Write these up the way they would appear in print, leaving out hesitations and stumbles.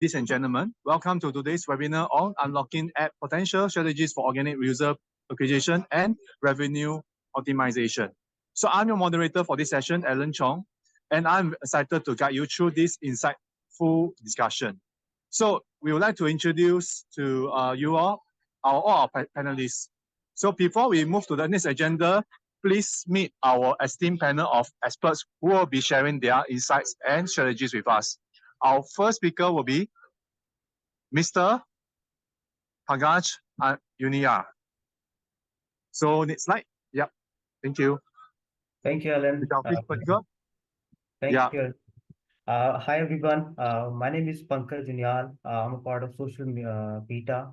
Ladies and gentlemen, welcome to today's webinar on unlocking app potential strategies for organic user acquisition and revenue optimization. So I'm your moderator for this session, Alan Chong, and I'm excited to guide you through this insightful discussion. So we would like to introduce to you all our panelists. So before we move to the next agenda, please meet our esteemed panel of experts who will be sharing their insights and strategies with us. Our first speaker will be Mr. Pankaj and Uniyal. So next slide. Yep. Thank you. Thank you, Alan. Thank you. Hi, everyone. My name is Pankaj Uniyal. I'm a part of SocialPeta.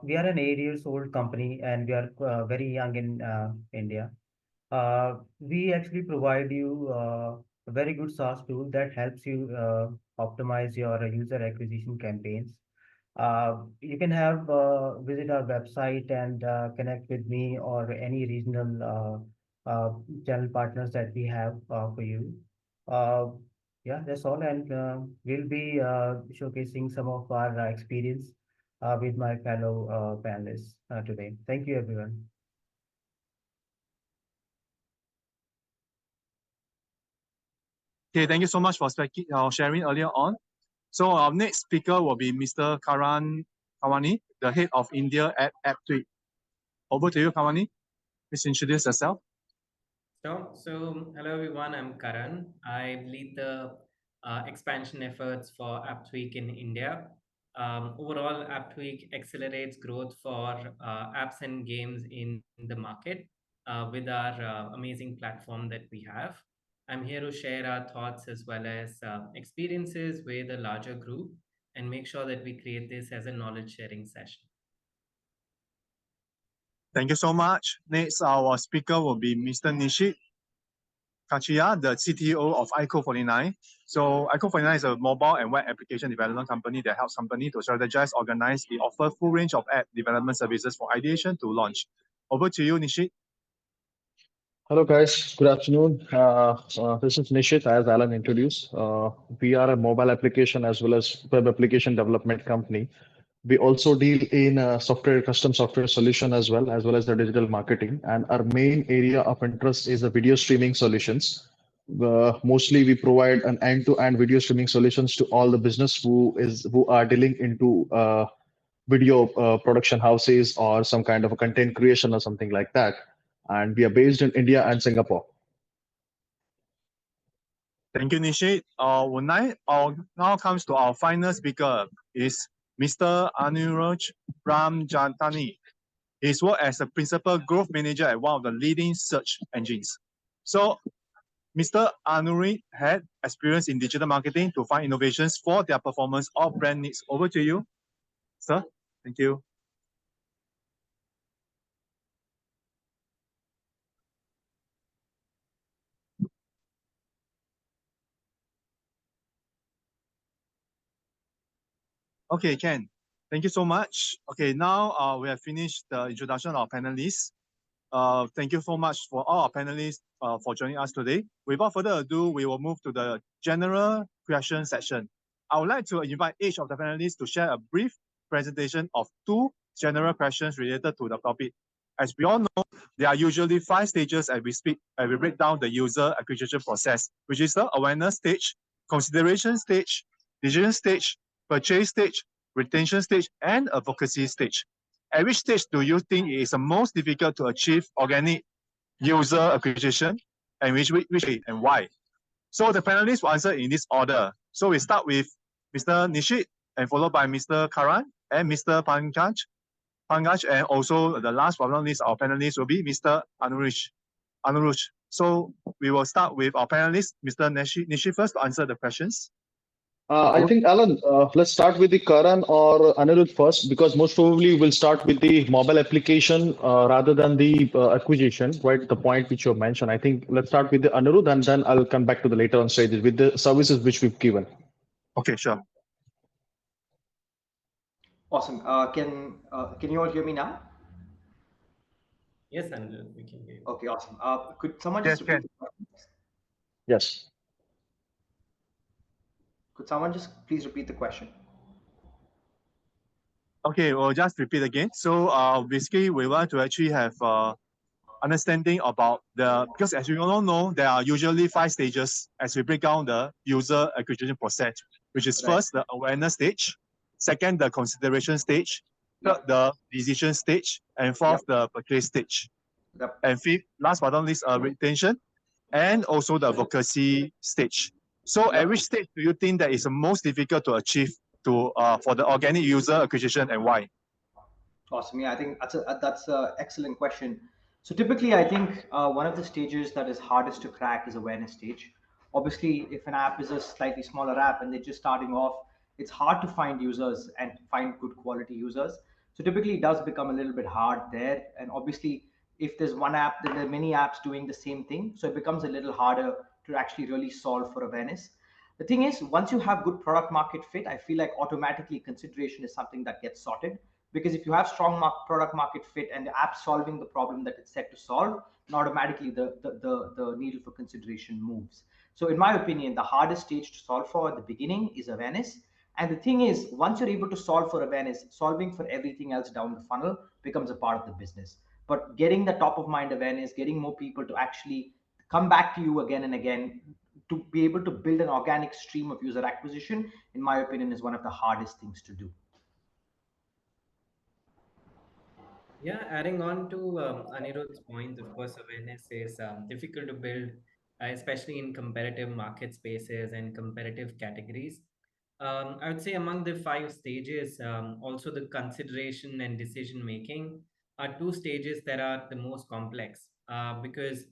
We are an 8 years old company and we are very young in India. We actually provide you a very good SaaS tool that helps you optimize your user acquisition campaigns. You can have visit our website and connect with me or any regional channel partners that we have for you. Uh, yeah, that's all. And we'll be showcasing some of our experience with my fellow panelists today. Thank you, everyone. Okay, thank you so much for sharing earlier on. So our next speaker will be Mr. Karan Lakhwani, the head of India at AppTweak. Over to you, Lakhwani. Please introduce yourself. Sure. So, hello everyone, I'm Karan. I lead the expansion efforts for AppTweak in India. Overall, AppTweak accelerates growth for apps and games in the market with our amazing platform that we have. I'm here to share our thoughts as well as experiences with a larger group and make sure that we create this as a knowledge sharing session. Thank you so much. Next, our speaker will be Mr. Nishit Kachiya, the CTO of iCode49. So iCode49 is a mobile and web application development company that helps companies to strategize, organize, and offer full range of app development services from ideation to launch. Over to you, Nishit. Hello, guys. Good afternoon. This is Nishit, as Alan introduced. We are a mobile application as well as web application development company. We also deal in custom software solution as well as the digital marketing. And our main area of interest is the video streaming solutions. Mostly, we provide an end-to-end video streaming solutions to all the business who are dealing into video production houses or some kind of a content creation or something like that. And we are based in India and Singapore. Thank you, Nishit. Now comes to our final speaker is Mr. Anirudh from Jattangi. He's worked as a principal growth manager at one of the leading search engines. So Mr. Anirudh had experience in digital marketing to find innovations for their performance or brand needs. Over to you, sir. Thank you. Okay, Ken. Thank you so much. Okay, now we have finished the introduction of our panelists. Thank you so much for all our panelists for joining us today. Without further ado, we will move to the general question section. I would like to invite each of the panelists to share a brief presentation of 2 general questions related to the topic. As we all know, there are usually 5 stages as we speak, and we break down the user acquisition process, which is the awareness stage, consideration stage, decision stage, purchase stage, retention stage, and advocacy stage. At which stage do you think it is the most difficult to achieve organic user acquisition, and which and why? So the panelists will answer in this order. So we start with Mr. Nishit, and followed by Mr. Karan and Mr. Pankaj, and also the last but not least, our panelist will be Mr. Anirudh. So we will start with our panelist, Mr. Nishit first to answer the questions. I think, Alan, let's start with the Karan or Anirudh first, because most probably we'll start with the mobile application rather than the acquisition, right? The point which you mentioned. I think let's start with the Anirudh, and then I'll come back to the later on stages with the services which we've given. Okay, sure. Awesome. Can you all hear me now? Yes, Anirudh, we can hear you. Okay, awesome. Could someone just repeat the question? Yes. Could someone just please repeat the question? Okay, we'll just repeat again. So basically, we want to actually have understanding about because as you all know, there are usually 5 stages as we break down the user acquisition process, which is Right. first the awareness stage, second the consideration stage, third Yep. the decision stage, and Yep. fourth the purchase stage, Yep. and fifth, last but not least, retention, and also the advocacy stage. So at Yep. which stage do you think that is the most difficult to achieve to for the organic user acquisition, and why? Awesome. Yeah, I think that's a excellent question. So typically, I think one of the stages that is hardest to crack is awareness stage. Obviously, if an app is a slightly smaller app and they're just starting off, it's hard to find users and find good quality users. So typically, it does become a little bit hard there. And obviously, if there's one app, then there are many apps doing the same thing. So it becomes a little harder to actually really solve for awareness. The thing is, once you have good product market fit, I feel like automatically consideration is something that gets sorted, because if you have strong product market fit and the app solving the problem that it's set to solve, then automatically the needle for consideration moves. So in my opinion, the hardest stage to solve for at the beginning is awareness. And the thing is, once you're able to solve for awareness, solving for everything else down the funnel becomes a part of the business. But getting the top of mind awareness, getting more people to actually come back to you again and again, to be able to build an organic stream of user acquisition, in my opinion, is one of the hardest things to do. Yeah, adding on to Anirudh's point, of course, awareness is difficult to build, especially in competitive market spaces and competitive categories. I would say among the 5 stages, also the consideration and decision making are 2 stages that are the most complex, because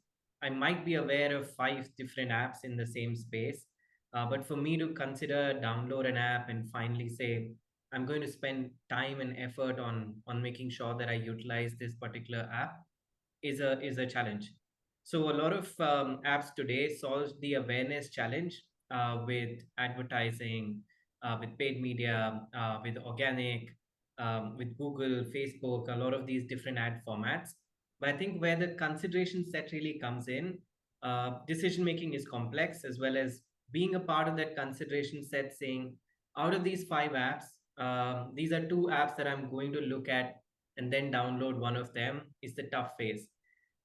I might be aware of 5 different apps in the same space, but for me to consider download an app and finally say, I'm going to spend time and effort on making sure that I utilize this particular app is a challenge. So a lot of apps today solves the awareness challenge with advertising, with paid media, with organic, with Google, Facebook, a lot of these different ad formats. But I think where the consideration set really comes in, decision making is complex, as well as being a part of that consideration set, saying out of these 5 apps, these are 2 apps that I'm going to look at and then download one of them is the tough phase.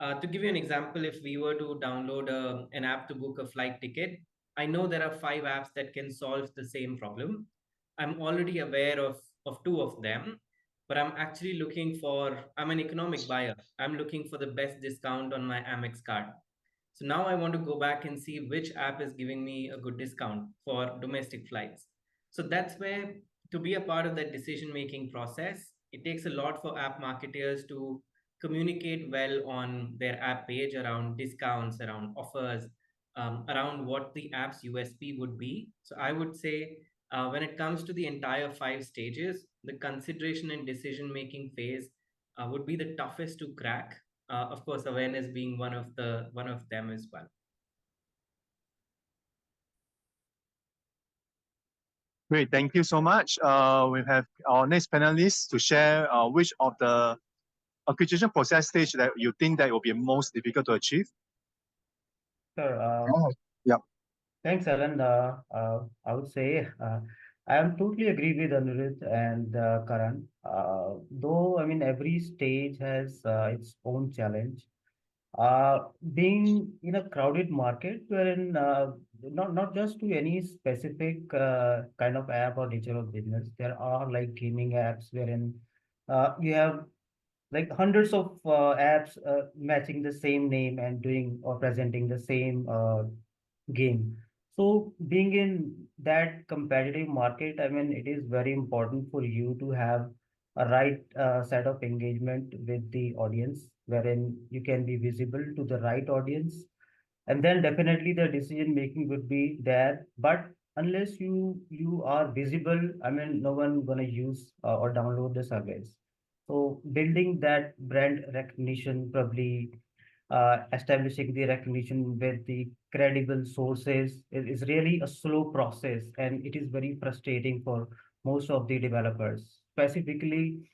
To give you an example, if we were to download an app to book a flight ticket, I know there are 5 apps that can solve the same problem. I'm already aware of 2 of them, but I'm an economic buyer. I'm looking for the best discount on my Amex card. So now I want to go back and see which app is giving me a good discount for domestic flights. So that's where, to be a part of that decision making process, it takes a lot for app marketers to communicate well on their app page around discounts, around offers, around what the app's USP would be. So I would say, when it comes to the entire 5 stages, the consideration and decision making phase would be the toughest to crack. Of course, awareness being one of them as well. Great, thank you so much. We have our next panelist to share which of the acquisition process stage that you think that will be most difficult to achieve. Sure. Yeah. Thanks, Alan. I would say I am totally agree with Anirudh and Karan. Though I mean every stage has its own challenge. Being in a crowded market wherein not just to any specific kind of app or nature of business, there are like gaming apps wherein you have like hundreds of apps matching the same name and doing or presenting the same game. So being in that competitive market, I mean, it is very important for you to have a right set of engagement with the audience, wherein you can be visible to the right audience, and then definitely the decision making would be there. But unless you are visible, I mean, no one gonna use or download the service. So building that brand recognition, probably establishing the recognition with the credible sources is really a slow process, and it is very frustrating for most of the developers, specifically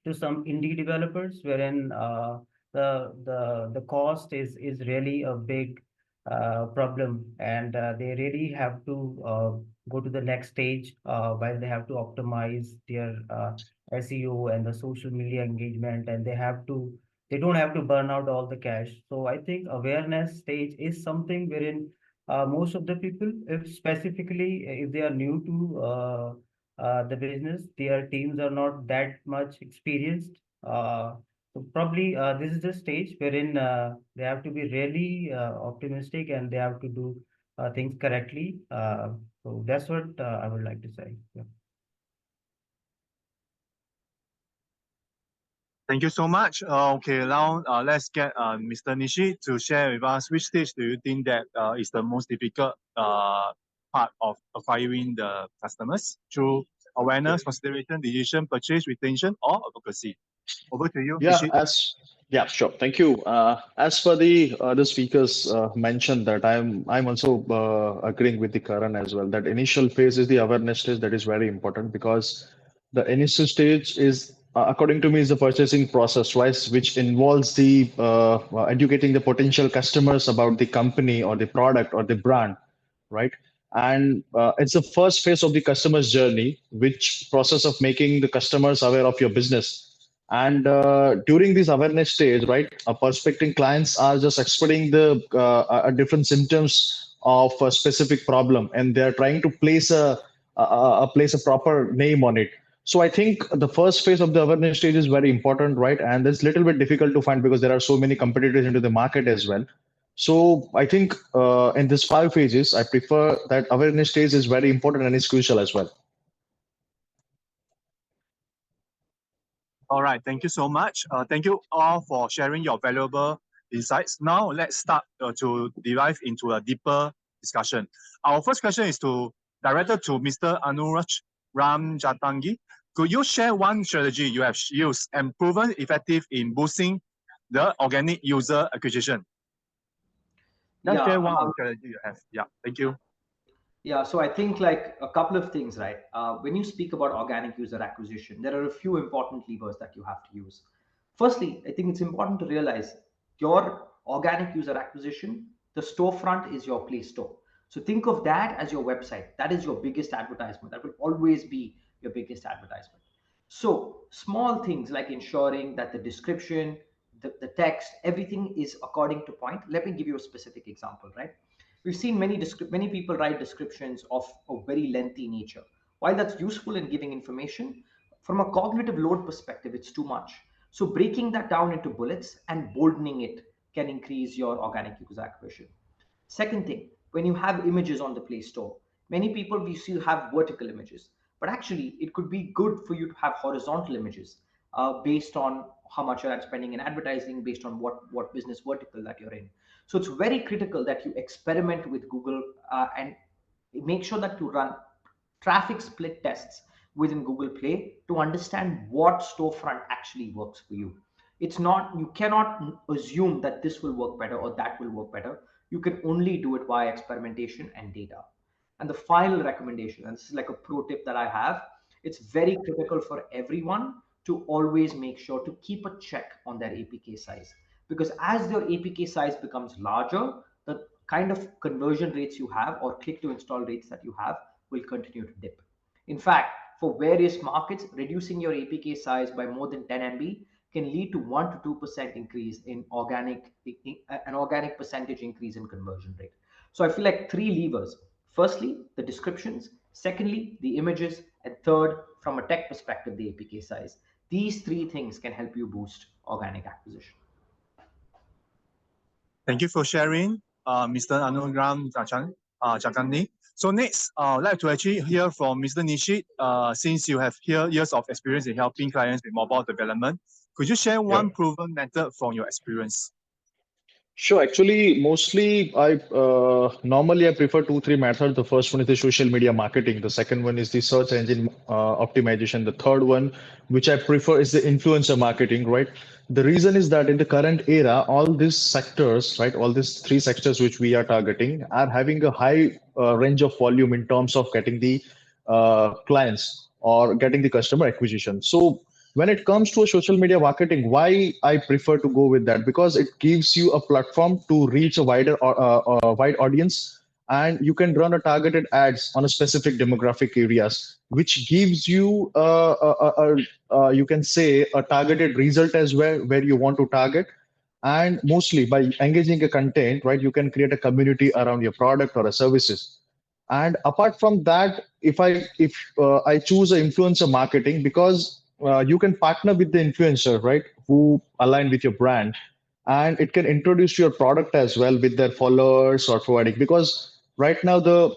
to some indie developers, wherein the cost is really a big problem, and they really have to go to the next stage while they have to optimize their SEO and the social media engagement, and they don't have to burn out all the cash. So I think awareness stage is something wherein most of the people, if specifically if they are new to the business, their teams are not that much experienced. So probably this is the stage wherein they have to be really optimistic and they have to do things correctly. So that's what I would like to say. Yeah. Thank you so much. Okay, now let's get Mr. Nishit to share with us which stage do you think that is the most difficult part of acquiring the customers through awareness, consideration, decision, purchase, retention, or advocacy. Over to you, Yeah, Nishit. sure. Thank you. As for the other speakers mentioned that I'm also agreeing with the Karan as well that initial phase is the awareness stage that is very important because the initial stage is according to me is the purchasing process, right, which involves the educating the potential customers about the company or the product or the brand, right? And it's the first phase of the customer's journey, which process of making the customers aware of your business. And during this awareness stage, right, prospecting clients are just explaining the different symptoms of a specific problem, and they're trying to place a proper name on it. So I think the first phase of the awareness stage is very important, right? And it's a little bit difficult to find because there are so many competitors into the market as well. So I think in this 5 phases, I prefer that awareness stage is very important and is crucial as well. All right, thank you so much. Thank you all for sharing your valuable insights. Now let's start to dive into a deeper discussion. Our first question is directed to Mr. Anirudh Ram Jattangi. Could you share one strategy you have used and proven effective in boosting the organic user acquisition? Let's share one strategy you have. Yeah, thank you. Yeah, so I think like a couple of things, right? When you speak about organic user acquisition, there are a few important levers that you have to use. Firstly, I think it's important to realize your organic user acquisition, the storefront is your Play Store. So think of that as your website. That is your biggest advertisement. That will always be your biggest advertisement. So small things like ensuring that the description, the text, everything is according to point. Let me give you a specific example, right? We've seen many people write descriptions of a very lengthy nature. While that's useful in giving information, from a cognitive load perspective, it's too much. So breaking that down into bullets and boldening it can increase your organic user acquisition. Second thing, when you have images on the Play Store, many people we see have vertical images, but actually it could be good for you to have horizontal images based on how much you're spending in advertising, based on what business vertical that you're in. So it's very critical that you experiment with Google and make sure that you run traffic split tests within Google Play to understand what storefront actually works for you. It's not, you cannot assume that this will work better or that will work better. You can only do it via experimentation and data. And the final recommendation, and this is like a pro tip that I have, it's very critical for everyone to always make sure to keep a check on their APK size. Because as their APK size becomes larger, the kind of conversion rates you have or click to install rates that you have will continue to dip. In fact, for various markets, reducing your APK size by more than 10 MB can lead to 1 to 2% increase in an organic percentage increase in conversion rate. So I feel like three levers. Firstly, the descriptions. Secondly, the images. And third, from a tech perspective, the APK size. These three things can help you boost organic acquisition. Thank you for sharing, Mr. Anugram Chakani. So next, I'd like to actually hear from Mr. Nishit. Since you have years of experience in helping clients with mobile development, could you share one proven method from your experience? Sure. Actually, mostly normally I prefer 2, 3 methods. The first one is the social media marketing. The second one is the search engine optimization. The third one, which I prefer, is the influencer marketing. Right. The reason is that in the current era, all these sectors, right, all these 3 sectors which we are targeting, are having a high range of volume in terms of getting the clients or getting the customer acquisition. So when it comes to a social media marketing, why I prefer to go with that? Because it gives you a platform to reach a wide audience, and you can run a targeted ads on a specific demographic areas, which gives you you can say a targeted result as well where you want to target. And mostly by engaging a content, right, you can create a community around your product or a services. And apart from that, if I choose a influencer marketing, because you can partner with the influencer, right, who align with your brand, and it can introduce your product as well with their followers or providing, because right now the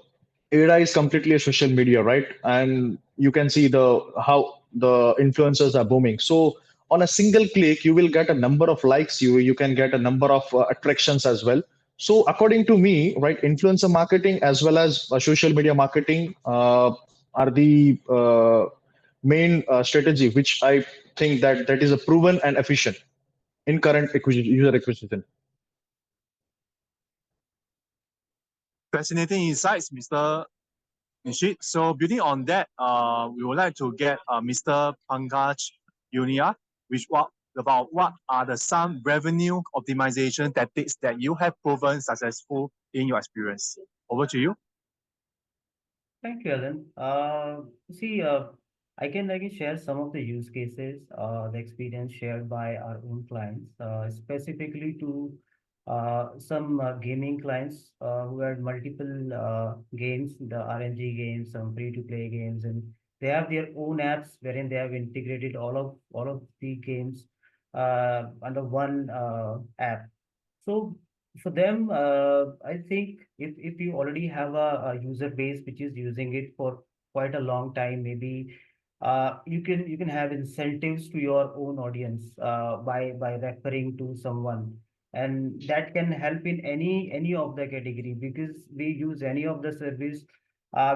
era is completely a social media, right? And you can see the how the influencers are booming. So on a single click, you will get a number of likes, you can get a number of attractions as well. So according to me, right, influencer marketing as well as social media marketing are the main strategy, which I think that is a proven and efficient in current user acquisition. Fascinating insights, Mr. Nishit. So building on that, we would like to get Mr. Pankaj Uniyal, which what are the some revenue optimization tactics that you have proven successful in your experience? Over to you. Thank you, Alan. See, I can share some of the use cases, the experience shared by our own clients, specifically to some gaming clients who had multiple games, the RNG games, some free-to-play games, and they have their own apps wherein they have integrated all of the games under one app. So for them, I think if you already have a user base which is using it for quite a long time, maybe you can have incentives to your own audience by referring to someone, and that can help in any of the category because we use any of the service,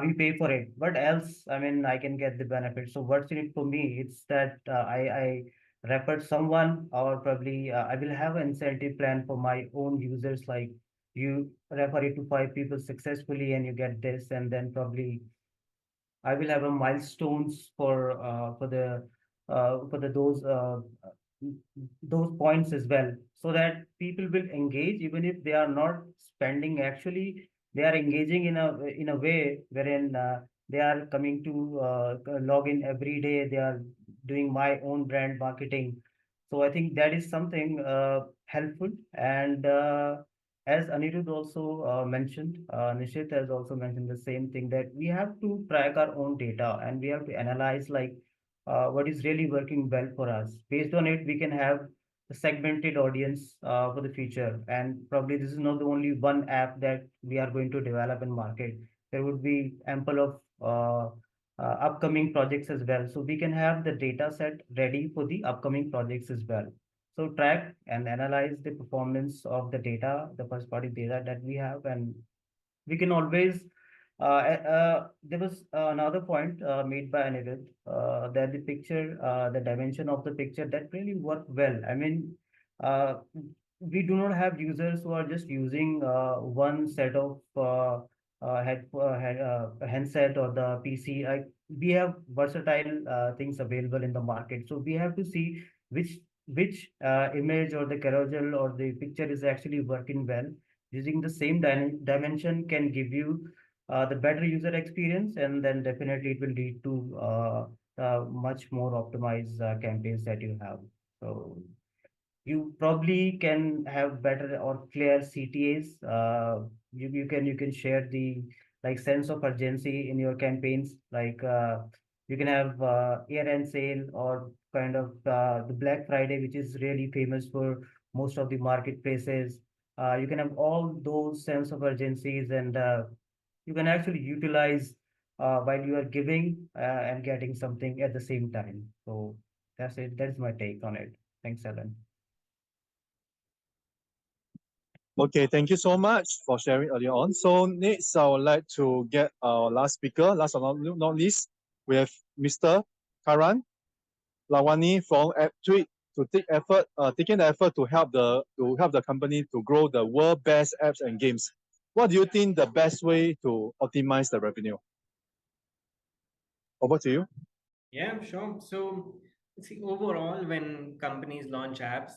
we pay for it. What else? I mean, I can get the benefit. So what's in it for me? It's that I refer someone, or probably I will have an incentive plan for my own users, like you refer it to 5 people successfully and you get this, and then probably I will have a milestones for the those points as well, so that people will engage even if they are not spending. Actually, they are engaging in a way wherein they are coming to log in every day. They are doing my own brand marketing. So I think that is something helpful. And as Anirudh also mentioned, Nishit has also mentioned the same thing, that we have to track our own data and we have to analyze like what is really working well for us. Based on it, we can have a segmented audience for the future. And probably this is not the only one app that we are going to develop and market. There would be ample of upcoming projects as well. So we can have the data set ready for the upcoming projects as well. So track and analyze the performance of the data, the first party data that we have, and we can always there was another point made by Anirudh, that the picture, the dimension of the picture that really worked well. I mean, uh, we do not have users who are just using one set of handset or the PC. We have versatile things available in the market, so we have to see which image or the carousel or the picture is actually working well. Using the same dimension can give you the better user experience, and then definitely it will lead to much more optimized campaigns that you have. So you probably can have better or clear CTAs. You can share the like sense of urgency in your campaigns. Like you can have year-end sale, or kind of the Black Friday, which is really famous for most of the marketplaces. You can have all those sense of urgencies, and you can actually utilize while you are giving and getting something at the same time. So that's it. That's my take on it. Thanks, Alan. Okay, thank you so much for sharing earlier on. So next, I would like to get our last speaker, last but not least, we have Mr. Karan Lakhwani from AppTweak to taking the effort to help the company to grow the world best apps and games. What do you think the best way to optimize the revenue? Over to you. Yeah, sure. So, see, overall, when companies launch apps,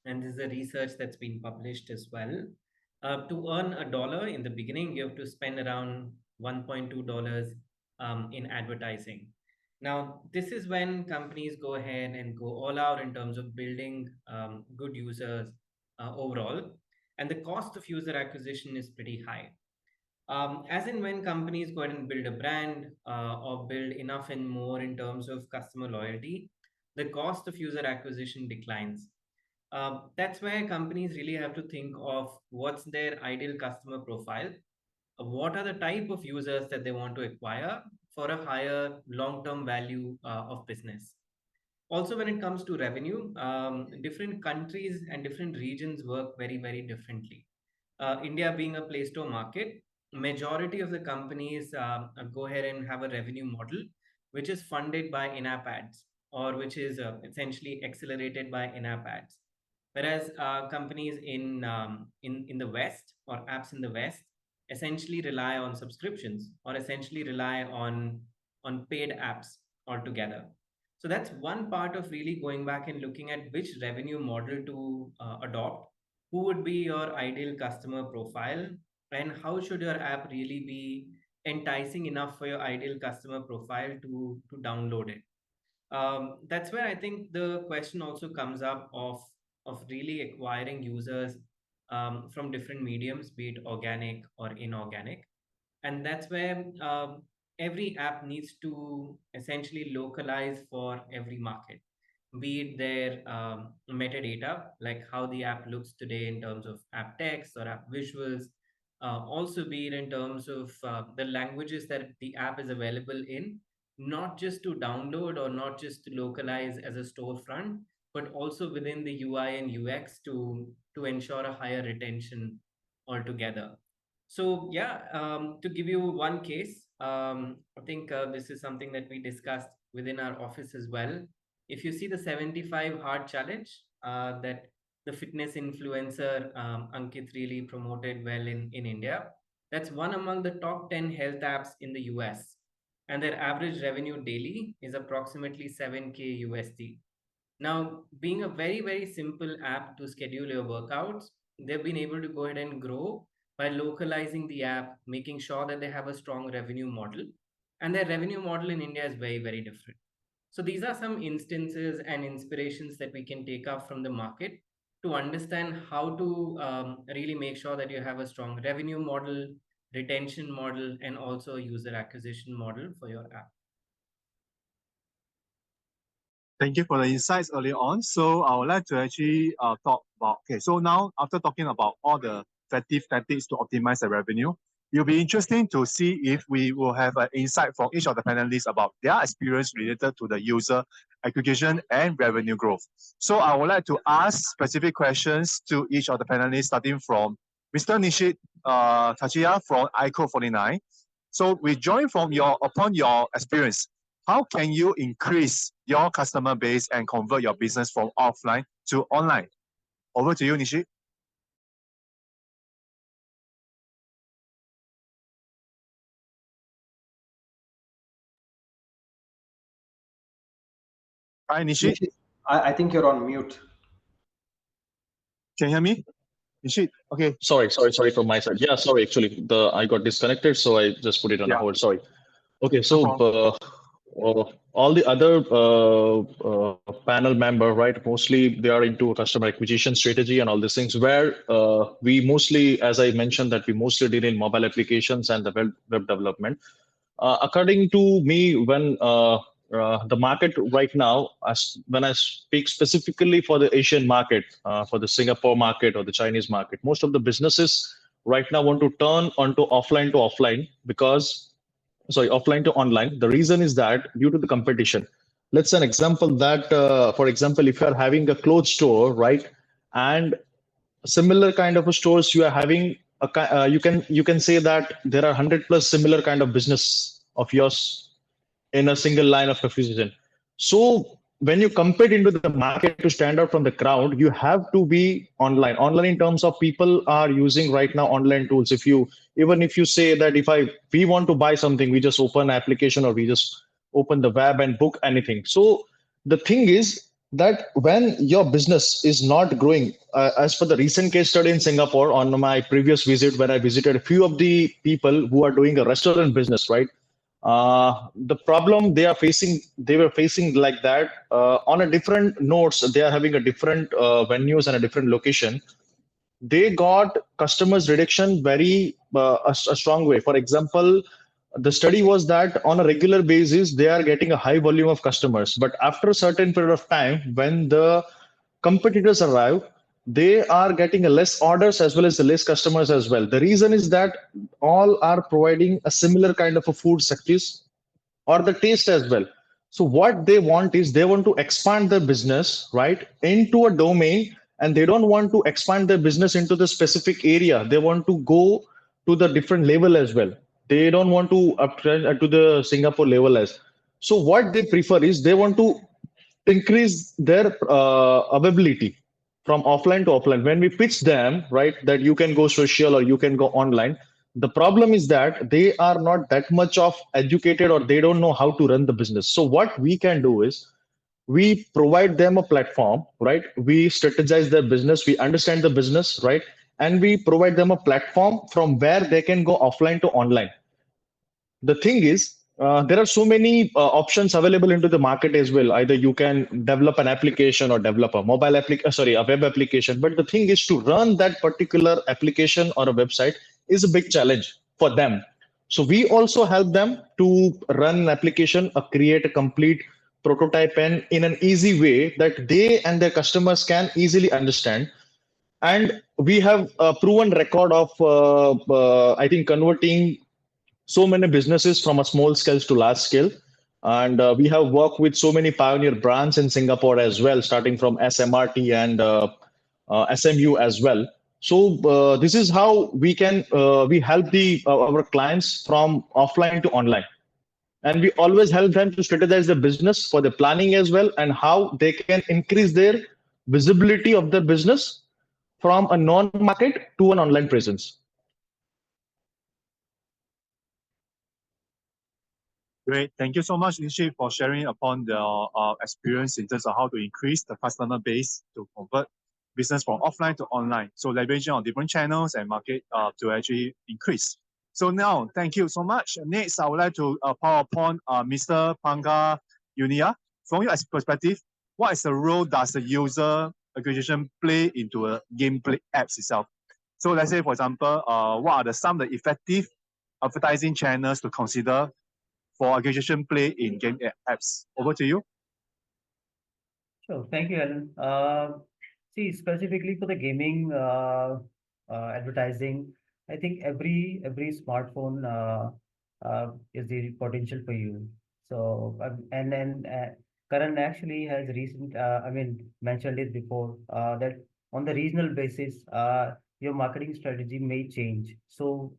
and this is a research that's been published as well, To earn $1 in the beginning, you have to spend around $1.2 in advertising. Now, this is when companies go ahead and go all out in terms of building good users overall. And the cost of user acquisition is pretty high. As in when companies go ahead and build a brand or build enough and more in terms of customer loyalty, the cost of user acquisition declines. That's where companies really have to think of what's their ideal customer profile, what are the type of users that they want to acquire for a higher long-term value of business. Also, when it comes to revenue, different countries and different regions work very, very differently. India being a Play Store market, majority of the companies go ahead and have a revenue model which is funded by in-app ads, or which is essentially accelerated by in-app ads. Whereas companies in the West, or apps in the West, essentially rely on subscriptions, or essentially rely on paid apps altogether. So that's one part of really going back and looking at which revenue model to adopt, who would be your ideal customer profile, and how should your app really be enticing enough for your ideal customer profile to download it. That's where I think the question also comes up of really acquiring users from different mediums, be it organic or inorganic. And that's where every app needs to essentially localize for every market, be it their metadata, like how the app looks today in terms of app text or app visuals, also be it in terms of the languages that the app is available in, not just to download or not just to localize as a storefront, but also within the UI and UX to ensure a higher retention altogether. So yeah, to give you one case, I think this is something that we discussed within our office as well. If you see the 75 hard challenge that the fitness influencer Ankit really promoted well in India, that's one among the top 10 health apps in the US. And their average revenue daily is approximately 7K USD. Now, being a very, very simple app to schedule your workouts, they've been able to go ahead and grow by localizing the app, making sure that they have a strong revenue model. And their revenue model in India is very, very different. So these are some instances and inspirations that we can take up from the market to understand how to really make sure that you have a strong revenue model, retention model, and also a user acquisition model for your app. Thank you for the insights early on. So I would like to actually talk about, okay, so now after talking about all the effective tactics to optimize the revenue, it'll be interesting to see if we will have an insight from each of the panelists about their experience related to the user acquisition and revenue growth. So I would like to ask specific questions to each of the panelists, starting from Mr. Nishit Kachiya from iCode49. So we join from upon your experience, how can you increase your customer base and convert your business from offline to online? Over to you, Nishit. Hi, Nishit. I think you're on mute. Can you hear me? Nishit, okay. Sorry from my side. Yeah, sorry, actually, I got disconnected, so I just put it on a hold. Sorry. Okay, so all the other panel member, right? Mostly they are into customer acquisition strategy and all these things. Where we mostly, as I mentioned, that we mostly deal in mobile applications and the web development. According to me, when the market right now, when I speak specifically for the Asian market, for the Singapore market or the Chinese market, most of the businesses right now want to turn onto offline because offline to online. The reason is that due to the competition. Let's say an example that, for example, if you are having a clothes store, right, and similar kind of a stores you are having, you can say that there are 100 plus similar kind of business of yours in a single line of acquisition. So when you compete into the market to stand out from the crowd, you have to be online. Online in terms of people are using right now online tools. Even if you say that we want to buy something, we just open an application or we just open the web and book anything. So the thing is, that when your business is not growing, as for the recent case study in Singapore on my previous visit, when I visited a few of the people who are doing a restaurant business, right? The problem they were facing like that on a different notes. They are having a different venues and a different location. They got customers reduction very a strong way. For example, the study was that on a regular basis they are getting a high volume of customers, but after a certain period of time, when the competitors arrive, they are getting a less orders as well as the less customers as well. The reason is that all are providing a similar kind of a food service or the taste as well. So what they want is they want to expand their business right into a domain, and they don't want to expand their business into the specific area. They want to go to the different level as well. They don't want to uptrend to the Singapore level as. So what they prefer is they want to increase their availability from offline to offline. When we pitch them, right, that you can go social or you can go online, the problem is that they are not that much of educated or they don't know how to run the business. So what we can do is we provide them a platform, right? We strategize their business, we understand the business, right? And we provide them a platform from where they can go offline to online. The thing is, there are so many options available into the market as well. Either you can develop an application or develop a mobile application, sorry, a web application. But the thing is, to run that particular application or a website is a big challenge for them. So we also help them to run an application or create a complete prototype and in an easy way that they and their customers can easily understand. And we have a proven record of, I think, converting so many businesses from a small scale to large scale. And we have worked with so many pioneer brands in Singapore as well, starting from SMRT and SMU as well. So this is how we help our clients from offline to online, and we always help them to strategize the business for the planning as well, and how they can increase their visibility of their business from a non-market to an online presence. Great. Thank you so much, Nishit, for sharing upon the experience in terms of how to increase the customer base to convert business from offline to online. So leveraging on different channels and market to actually increase. So now, thank you so much. Next, I would like to power upon Mr. Panga Uniyal. From your perspective, what is the role does the user acquisition play into a gameplay apps itself? So let's say, for example, what are some of the effective advertising channels to consider for acquisition play in game apps? Over to you. Sure. Thank you, Alan. See, specifically for the gaming advertising, I think every smartphone is the potential for you. So and then Karan actually has mentioned it before that on the regional basis, your marketing strategy may change. So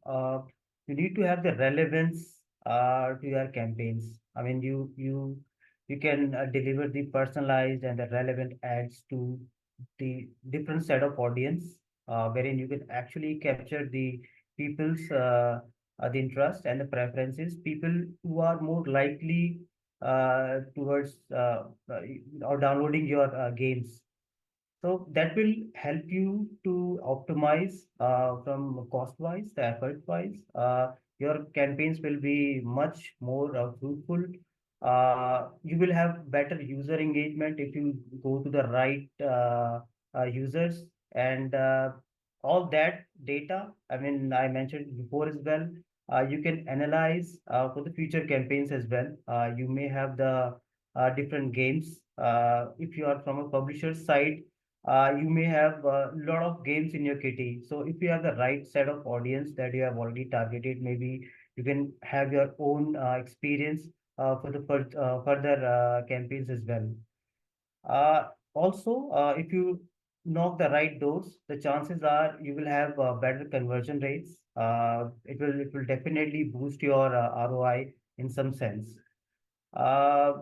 you need to have the relevance to your campaigns. I mean, you can deliver the personalized and the relevant ads to the different set of audience, wherein you can actually capture the people's the interest and the preferences, people who are more likely towards or downloading your games. So that will help you to optimize from cost wise, the effort wise. Your campaigns will be much more fruitful. You will have better user engagement if you go to the right users, and all that data. I mean, I mentioned before as well. You can analyze for the future campaigns as well. You may have the different games. If you are from a publisher's side, you may have a lot of games in your kitty. So if you have the right set of audience that you have already targeted, maybe you can have your own experience for the further campaigns as well. Also, if you knock the right doors, the chances are you will have better conversion rates. It will definitely boost your ROI in some sense. Uh,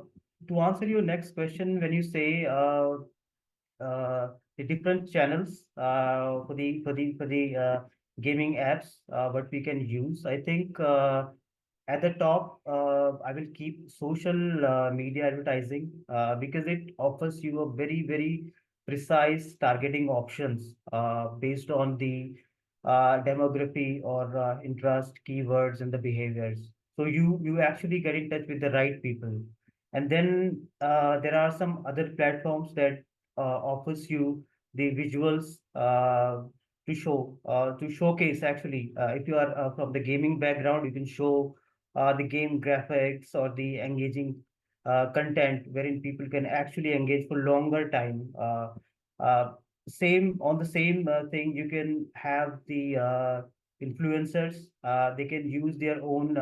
to answer your next question, when you say the different channels for the gaming apps what we can use. I think At the top, I will keep social media advertising because it offers you a very precise targeting options based on the demography or interest, keywords, and the behaviors. So you actually get in touch with the right people. And then there are some other platforms that offers you the visuals to showcase actually. If you are from the gaming background, you can show the game graphics or the engaging content wherein people can actually engage for longer time. Uh, Same on the same thing, you can have the influencers. They can use their own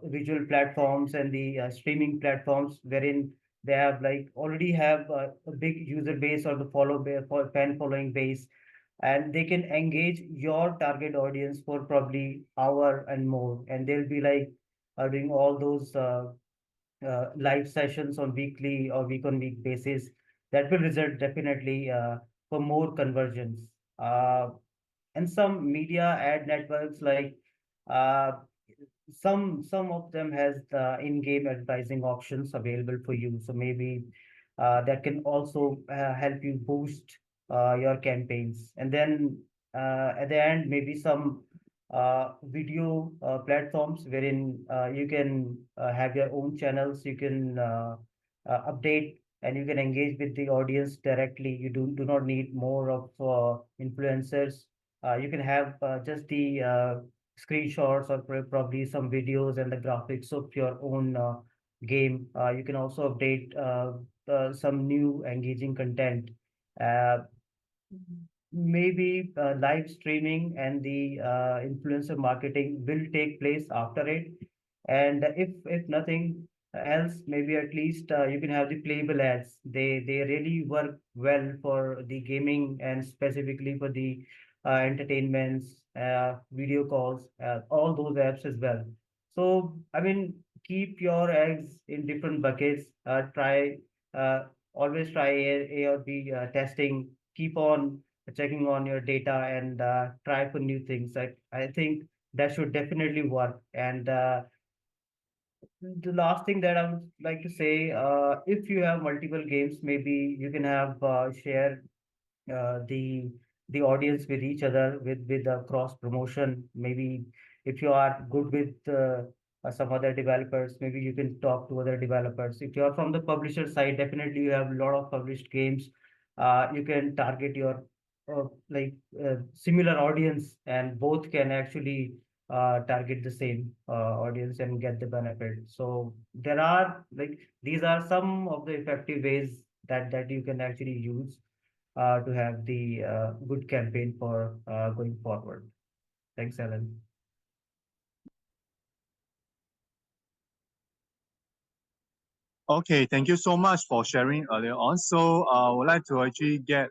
visual platforms and the streaming platforms wherein they have like already have a big user base or the fan following base, and they can engage your target audience for probably hour and more, and they'll be like doing all those live sessions on weekly or week on week basis. That will result definitely for more conversions. And some media ad networks like uh, some of them has the in-game advertising options available for you, so maybe that can also help you boost your campaigns. And then at the end, maybe some video platforms wherein you can have your own channels, you can update and you can engage with the audience directly. You do not need more of influencers. You can have just the screenshots or probably some videos and the graphics of your own game. You can also update some new engaging content. Uh, Maybe live streaming and the influencer marketing will take place after it. And if nothing else, maybe at least you can have the playable ads. They really work well for the gaming and specifically for the entertainments, video calls, all those apps as well. So I mean, keep your eggs in different buckets. Try uh, always try A or B testing. Keep on checking on your data and try for new things. I think that should definitely work. And the last thing that I would like to say, if you have multiple games, maybe you can have share the audience with each other with the cross promotion. Maybe if you are good with some other developers, maybe you can talk to other developers. If you are from the publisher side, definitely you have a lot of published games. You can target your similar audience, and both can actually target the same audience and get the benefit. So there are like these are some of the effective ways that you can actually use to have the good campaign for going forward. Thanks, Alan. Okay, thank you so much for sharing earlier on. So I would like to actually get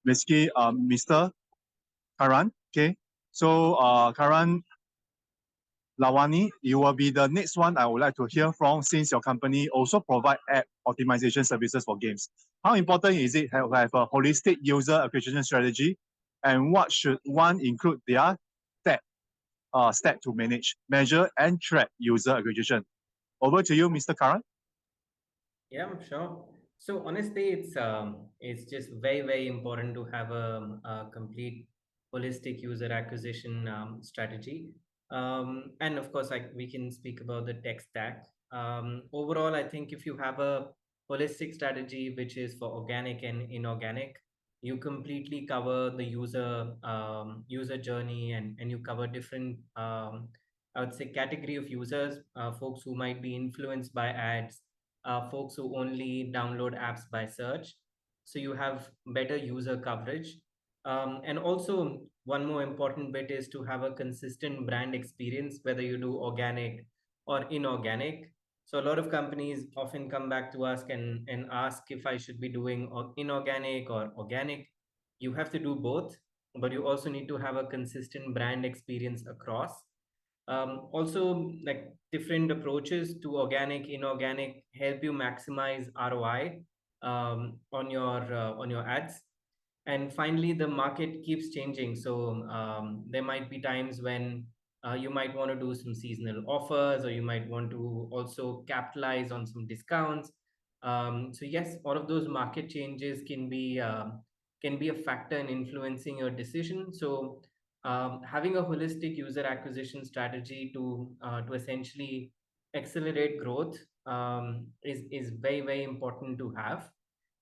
basically Mr. Karan. Okay, so Karan, Lakhwani, you will be the next one I would like to hear from since your company also provide app optimization services for games. How important is it to have a holistic user acquisition strategy, and what should one include their step, step to manage, measure, and track user acquisition? Over to you, Mr. Karan. Yeah, sure. So honestly, it's just very important to have a complete holistic user acquisition strategy. And of course, like we can speak about the tech stack. Overall, I think if you have a holistic strategy, which is for organic and inorganic, you completely cover the user journey, and you cover different I would say category of users, folks who might be influenced by ads, folks who only download apps by search. So you have better user coverage. And also, one more important bit is to have a consistent brand experience, whether you do organic or inorganic. So a lot of companies often come back to us and ask if I should be doing inorganic or organic. You have to do both, but you also need to have a consistent brand experience across. Also, like different approaches to organic, inorganic help you maximize ROI on your ads. And finally, the market keeps changing. So there might be times when You might want to do some seasonal offers, or you might want to also capitalize on some discounts. So yes, all of those market changes can be a factor in influencing your decision. So having a holistic user acquisition strategy to essentially accelerate growth is very important to have.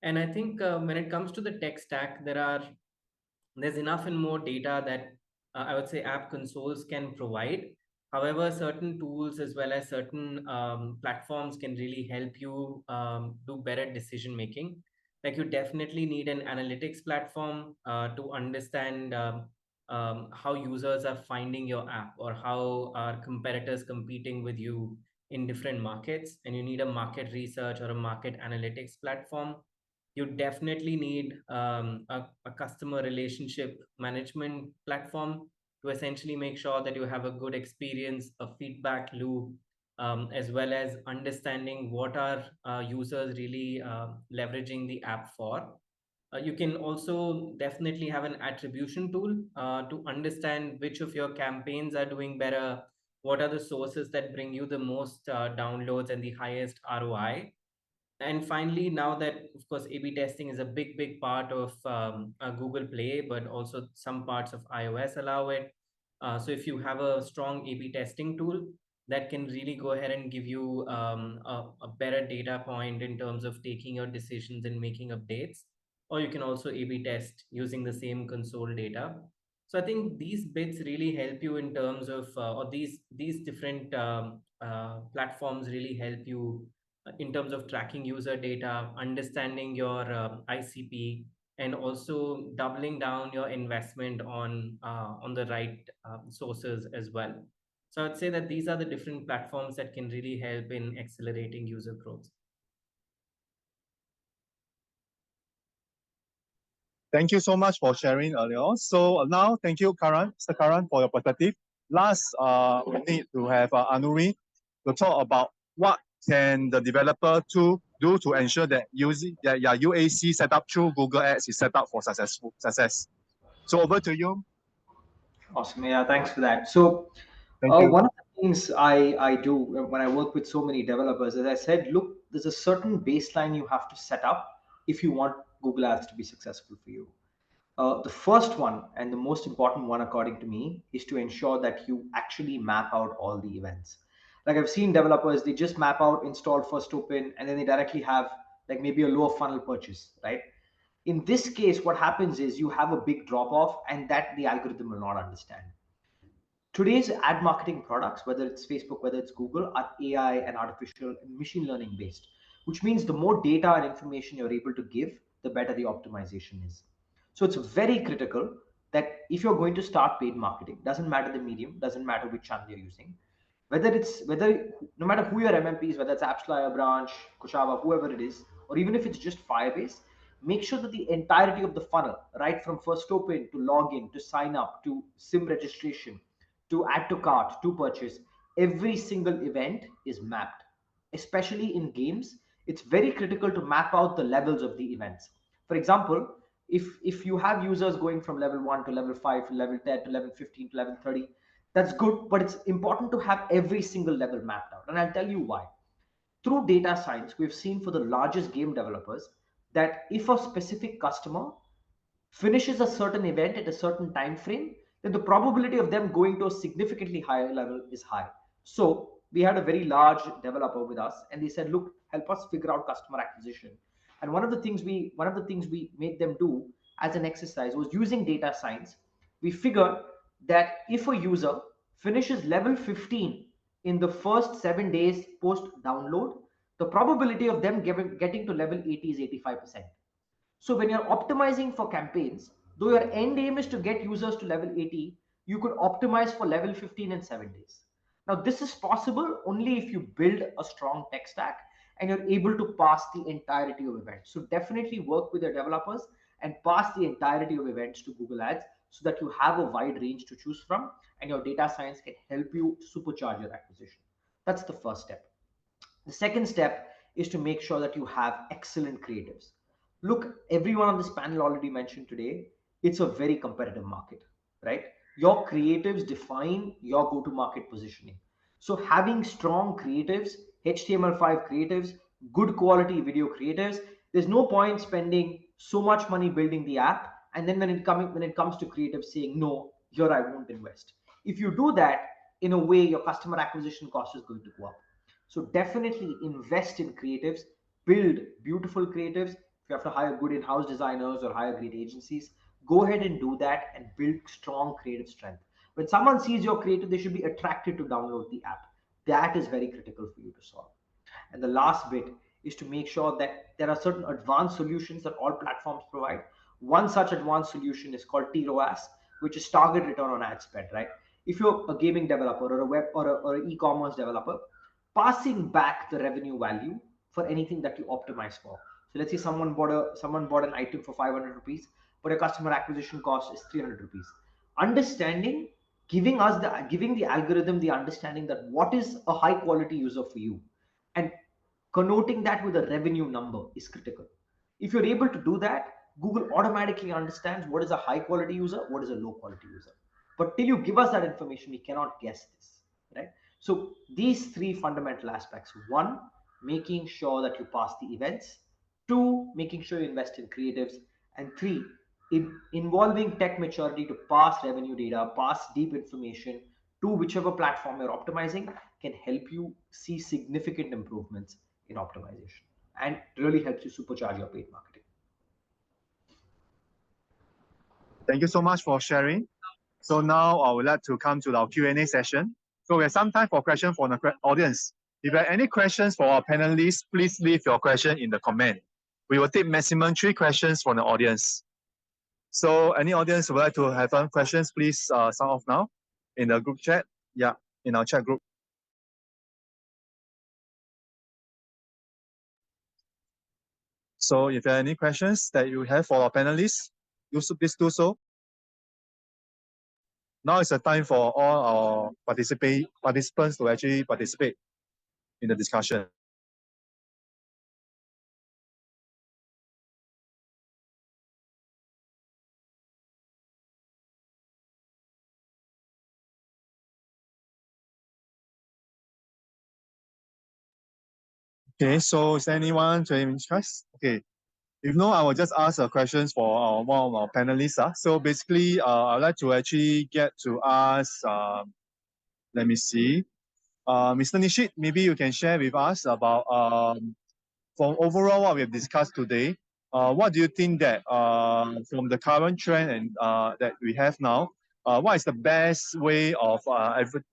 And I think when it comes to the tech stack, there's enough and more data that I would say app consoles can provide. However, certain tools as well as certain platforms can really help you do better decision making. Like you definitely need an analytics platform to understand how users are finding your app, or how are competitors competing with you in different markets. And you need a market research or a market analytics platform. You definitely need a customer relationship management platform to essentially make sure that you have a good experience, a feedback loop, as well as understanding what are users really leveraging the app for. You can also definitely have an attribution tool to understand which of your campaigns are doing better, what are the sources that bring you the most downloads and the highest ROI. And finally, now that of course A/B testing is a big part of Google Play, but also some parts of iOS allow it. So if you have a strong A/B testing tool, that can really go ahead and give you a better data point in terms of taking your decisions and making updates. Or you can also A/B test using the same console data. So I think these bits really help you in terms of, or these different platforms really help you in terms of tracking user data, understanding your ICP, and also doubling down your investment on the right sources as well. So I'd say that these are the different platforms that can really help in accelerating user growth. Thank you so much for sharing earlier on. So now, thank you, Karan, Mr. Karan, for your perspective. Last, we need to have Anuri to talk about what can the developer do to ensure that using UAC set up through Google Ads is set up for success. So over to you. Awesome. Yeah, thanks for that. So, Thank you. one of the things I do when I work with so many developers, as I said, look, there's a certain baseline you have to set up if you want Google Ads to be successful for you. The first one and the most important one, according to me, is to ensure that you actually map out all the events. Like I've seen developers, they just map out install first open, and then they directly have like maybe a lower funnel purchase, right? In this case, what happens is you have a big drop off, and that the algorithm will not understand. Today's ad marketing products, whether it's Facebook, whether it's Google, are AI and artificial and machine learning based, which means the more data and information you're able to give, the better the optimization is. So it's very critical that if you're going to start paid marketing, doesn't matter the medium, doesn't matter which channel you're using, whether no matter who your MMP is, whether it's AppsFlyer, Branch, Kushaba, whoever it is, or even if it's just Firebase, make sure that the entirety of the funnel, right from first open to login to sign up to SIM registration to add to cart to purchase, every single event is mapped. Especially in games, it's very critical to map out the levels of the events. For example, if you have users going from level 1 to level 5 to level 10 to level 15 to level 30, that's good, but it's important to have every single level mapped out. And I'll tell you why. Through data science, we've seen for the largest game developers that if a specific customer finishes a certain event at a certain time frame, then the probability of them going to a significantly higher level is high. So we had a very large developer with us, and they said, "Look, help us figure out customer acquisition." And one of the things we made them do as an exercise was using data science. We figured that if a user finishes level 15 in the first 7 days post download, the probability of them getting to level 80 is 85%. So when you're optimizing for campaigns, though your end aim is to get users to level 80, you could optimize for level 15 in 7 days. Now, this is possible only if you build a strong tech stack and you're able to pass the entirety of events. So definitely work with your developers and pass the entirety of events to Google Ads so that you have a wide range to choose from and your data science can help you supercharge your acquisition. That's the first step. The second step is to make sure that you have excellent creatives. Look, everyone on this panel already mentioned today, it's a very competitive market, right? Your creatives define your go to market positioning. So, having strong creatives, HTML5 creatives, good quality video creators, there's no point spending so much money building the app and then when it comes to creatives saying no, here I won't invest. If you do that, in a way, your customer acquisition cost is going to go up. So definitely invest in creatives, build beautiful creatives. If you have to hire good in-house designers or hire great agencies, go ahead and do that and build strong creative strength. When someone sees your creative, they should be attracted to download the app. That is very critical for you to solve. And the last bit is to make sure that there are certain advanced solutions that all platforms provide. One such advanced solution is called TROAS, which is target return on ad spend, right? If you're a gaming developer or a web or an e-commerce developer, passing back the revenue value for anything that you optimize for. So let's say someone bought an item for 500 rupees, but your customer acquisition cost is 300 rupees. Understanding, giving the algorithm the understanding that what is a high quality user for you, and connoting that with a revenue number is critical. If you're able to do that, Google automatically understands what is a high quality user, what is a low quality user. But till you give us that information, we cannot guess this, right? So these three fundamental aspects: one, making sure that you pass the events; two, making sure you invest in creatives; and three, involving tech maturity to pass revenue data, pass deep information to whichever platform you're optimizing, can help you see significant improvements in optimization and really helps you supercharge your paid marketing. Thank you so much for sharing. So now I would like to come to our Q&A session. So we have some time for questions from the audience. If you have any questions for our panelists, please leave your question in the comment. We will take maximum 3 questions from the audience. So any audience who would like to have some questions, please sound off now in the group chat. Yeah, in our chat group. So if there are any questions that you have for our panelists, please do so. Now is the time for all our participants to actually participate in the discussion. Okay, so is there anyone to interest? Okay, if no, I will just ask questions for one of our panelists. So basically, I'd like to actually get to ask, let me see, Mr. Nishit, maybe you can share with us about from overall what we have discussed today. What do you think that from the current trend and that we have now, what is the best way of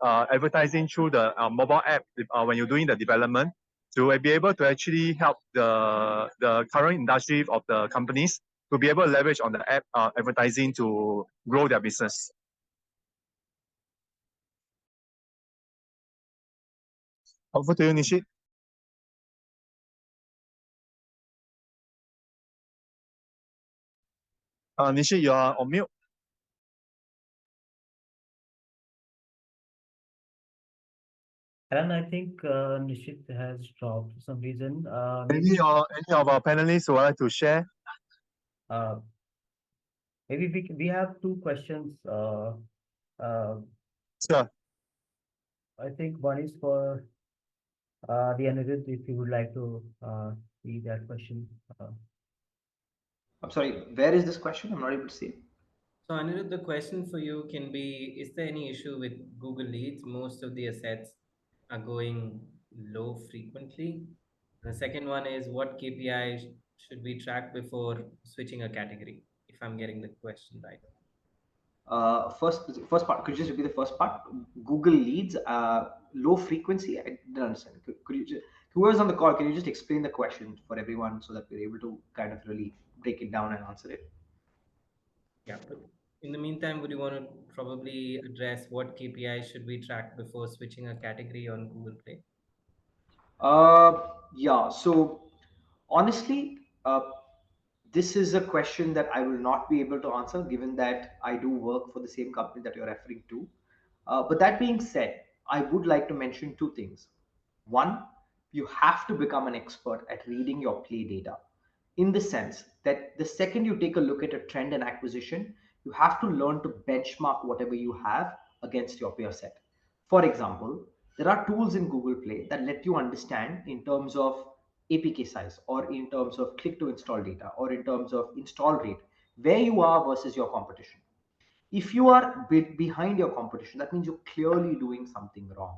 advertising through the mobile app when you're doing the development to be able to actually help the current industry of the companies to be able to leverage on the app advertising to grow their business? Over to you, Nishit. Nishit, you are on mute. Karan, I think Nishit has dropped for some reason. Any of our panelists who would like to share? Uh, maybe we have two questions. Sure. I think one is for the Anirudh, if you would like to read that question. I'm sorry, where is this question? I'm not able to see it. So Anirudh, the question for you can be, is there any issue with Google Leads? Most of the assets are going low frequently. The second one is, what KPI should we track before switching a category? If I'm getting the question right. First part, could you just repeat the first part? Google Leads, low frequency. I didn't understand. Could you just, whoever's on the call, can you just explain the question for everyone so that we're able to kind of really break it down and answer it? Yeah, but in the meantime, would you want to probably address what KPI should we track before switching a category on Google Play? Yeah. So honestly, this is a question that I will not be able to answer, given that I do work for the same company that you're referring to. But that being said, I would like to mention two things. One, you have to become an expert at reading your play data, in the sense that the second you take a look at a trend and acquisition, You have to learn to benchmark whatever you have against your peer set. For example, there are tools in Google Play that let you understand in terms of APK size or in terms of click to install data or in terms of install rate where you are versus your competition. If you are behind your competition, that means you're clearly doing something wrong.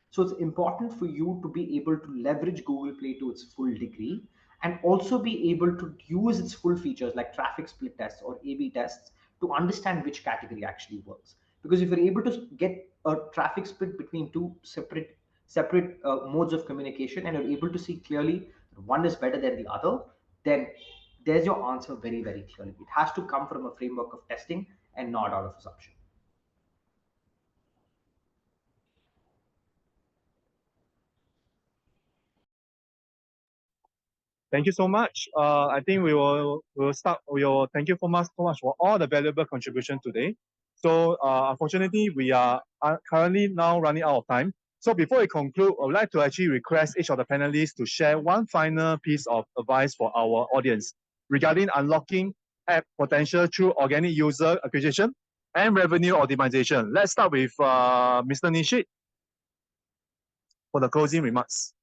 So it's important for you to be able to leverage Google Play to its full degree and also be able to use its full features like traffic split tests or A/B tests to understand which category actually works. Because if you're able to get a traffic split between two separate modes of communication and you're able to see clearly that one is better than the other, then there's your answer very, very clearly. It has to come from a framework of testing and not out of assumption. Thank you so much. I think we will start. We will thank you so much for all the valuable contribution today. So unfortunately, we are currently now running out of time. So before we conclude, I would like to actually request each of the panelists to share one final piece of advice for our audience regarding unlocking app potential through organic user acquisition and revenue optimization. Let's start with Mr. Nishit for the closing remarks.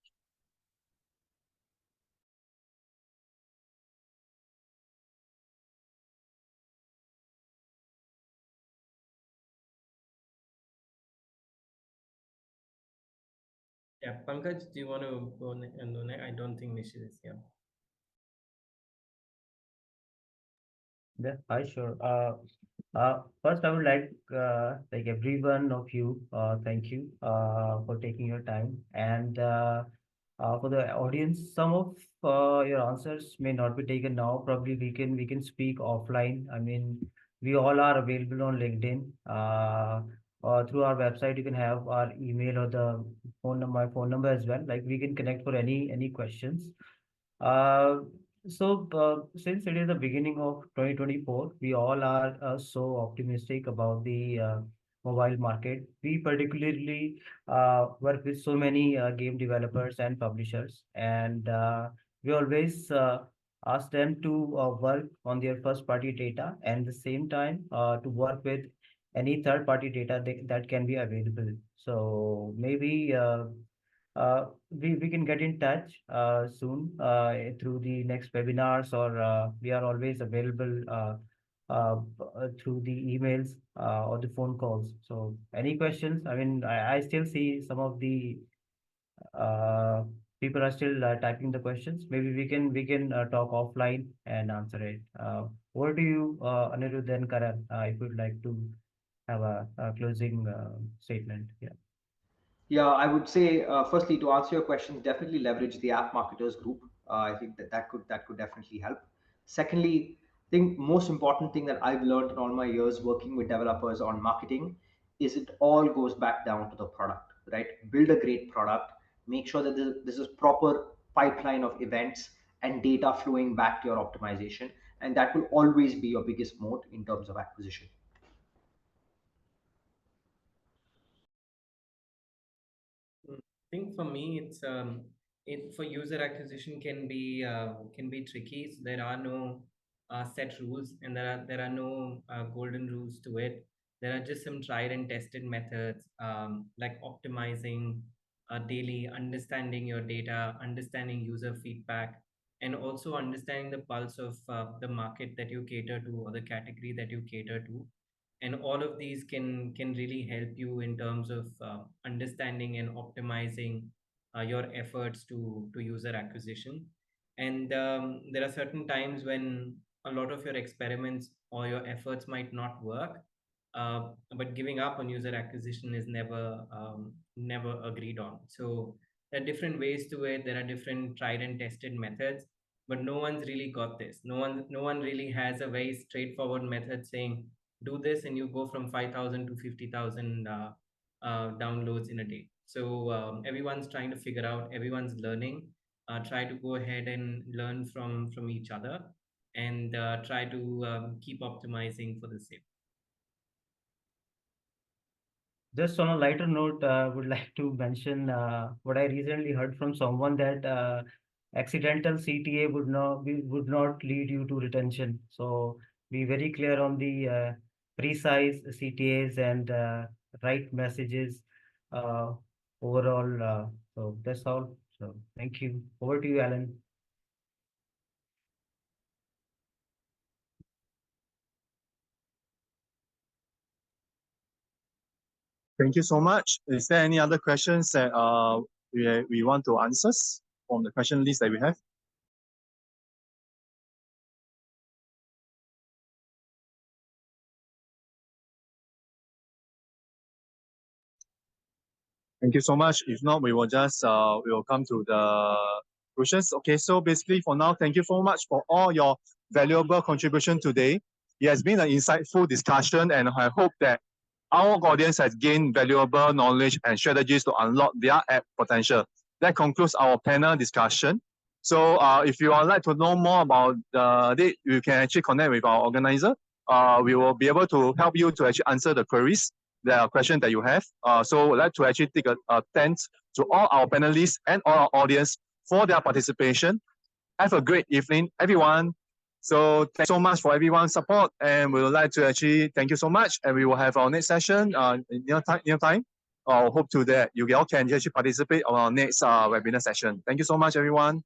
Yeah, Pankaj, do you want to go and go next? I don't think Nishit is here. Yeah, hi, sure. First, I would like every one of you, thank you for taking your time. And for the audience, some of your answers may not be taken now. Probably we can speak offline. I mean, we all are available on LinkedIn. Or through our website, you can have our email or the my phone number as well. Like we can connect for any questions. Uh, since it is the beginning of 2024, we all are so optimistic about the mobile market. We particularly work with so many game developers and publishers, and we always ask them to work on their first party data and the same time to work with any third party data that can be available. So maybe we can get in touch soon through the next webinars or we are always available through the emails or the phone calls. So any questions? I mean, I still see some of the uh, people are still typing the questions. Maybe we can talk offline and answer it. Over to you, Anirudh and Karan, if you'd like to have a closing statement. Yeah. Yeah, I would say firstly to answer your questions, definitely leverage the app marketers group. I think that could definitely help. Secondly, I think most important thing that I've learned in all my years working with developers on marketing is it all goes back down to the product, right? Build a great product, make sure that this is proper pipeline of events and data flowing back to your optimization, and that will always be your biggest moat in terms of acquisition. I think for me, it's it for user acquisition can be tricky. So there are no set rules, and there are no golden rules to it. There are just some tried and tested methods, like optimizing daily, understanding your data, understanding user feedback, and also understanding the pulse of the market that you cater to or the category that you cater to. And all of these can really help you in terms of understanding and optimizing your efforts to user acquisition. And there are certain times when a lot of your experiments or your efforts might not work, but giving up on user acquisition is never agreed on. So there are different ways to it. There are different tried and tested methods, but no one's really got this. No one really has a very straightforward method saying do this and you go from 5,000 to 50,000 downloads in a day. So everyone's trying to figure out, everyone's learning. Try to go ahead and learn from each other, and try to keep optimizing for the same. Just on a lighter note, would like to mention what I recently heard from someone that accidental CTA would not lead you to retention. So be very clear on the precise CTAs and right messages overall. So that's all. So thank you. Over to you, Alan. Thank you so much. Is there any other questions that we want to answer from the question list that we have? Thank you so much. If not, we will just we will come to the questions. Okay, so basically for now, thank you so much for all your valuable contribution today. It has been an insightful discussion, and I hope that our audience has gained valuable knowledge and strategies to unlock their app potential. That concludes our panel discussion. So if you would like to know more about it, you can actually connect with our organizer. We will be able to help you to actually answer the queries, the question that you have. So I'd like to actually take a thanks to all our panelists and all our audience for their participation. Have a great evening, everyone. So thanks so much for everyone's support, and we would like to actually thank you so much. And we will have our next session in near time. Hope to that you all can actually participate on our next webinar session. Thank you so much, everyone.